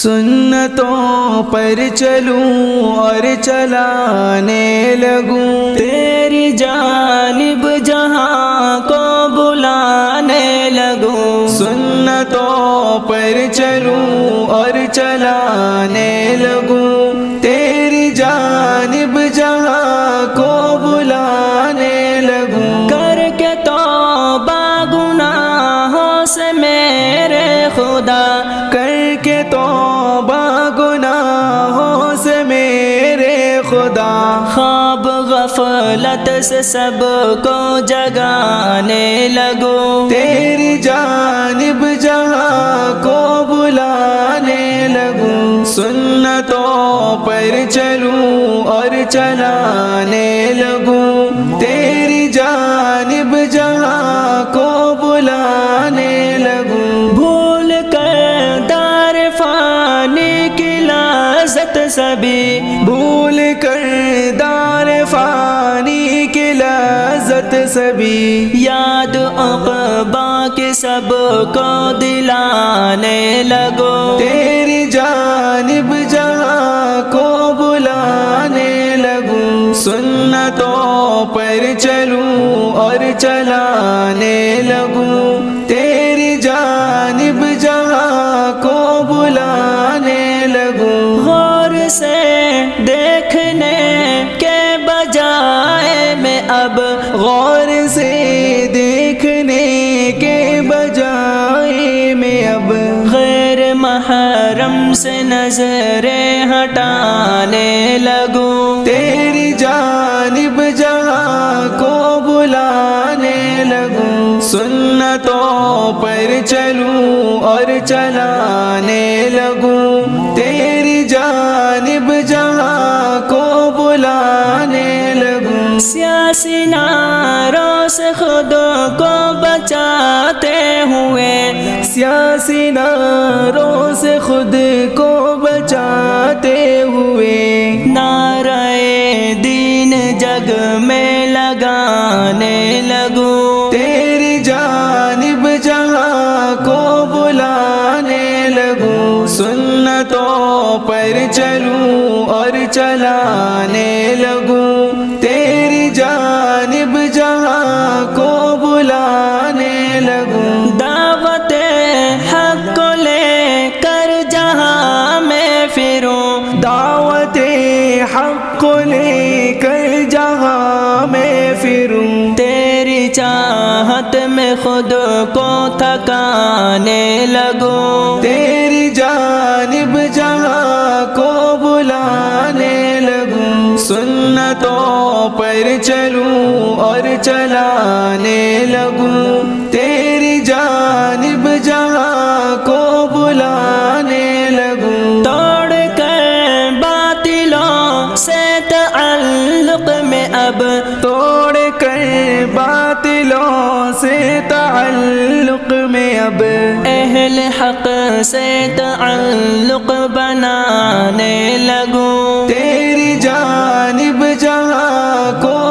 سنتوں پر چلوں اور چلانے لگوں، تیری جانب جہاں کو بلانے لگوں، سنتوں پر چلوں اور چلانے لگوں، تیری جانب جہاں کو بلانے لگوں، کر کے توبہ گناہوں سے میرے خدا، کر کے توبہ گناہوں سے میرے خدا، خواب غفلت سے سب کو جگانے لگوں، تیری جانب جہاں کو بلانے لگوں، سنتوں پر چلوں اور چلانے لگوں، تیری جانب جہاں کو بلانے لگوں، بھول کر دار فانی کی لذت سبھی، بھول کر دار فانی کی لذت سبھی، یاد عقبہ کے سب کو دلانے لگو، تیری جانب جہاں کو بلانے لگوں، سنتوں پر چلوں اور چلانے لگوں، تیری جانب جہاں کو بلانے لگوں، غور سے دیکھنے کے بجائے میں اب، غور سے دیکھنے کے بجائے میں اب، غیر محرم سے نظریں ہٹانے لگوں، تیری جانب جہاں کو بلانے لگوں، سنتوں پر چلوں اور چلانے لگوں، تیری جانب جہاں کو بلانے لگوں، سیاسی نعروں سے خود کو بچاتے ہوئے، سیاسی نعروں سے خود کو بچاتے ہوئے، نعرہ دین جگ میں لگانے لگوں، تیری جانب جہاں کو بلانے لگوں، سنتوں پر چلوں اور چلانے لگوں، تیری جانب جہاں کو بلانے لگوں، دعوت حق کو لے کر جہاں میں پھروں، دعوت حق کو لے کر جہاں میں پھروں، تیری چاہت میں خود کو تھکانے لگوں، تیری جانب جہاں کو بلانے لگوں، سنتوں پر چلوں اور چلانے لگوں، تیری جانب جہاں کو بلانے لگوں، توڑ کر باطلوں سے تعلق میں اب، توڑ کر باطلوں سے تعلق میں اب، اہل حق سے تعلق بنانے لگوں، تیری جانب جہاں کو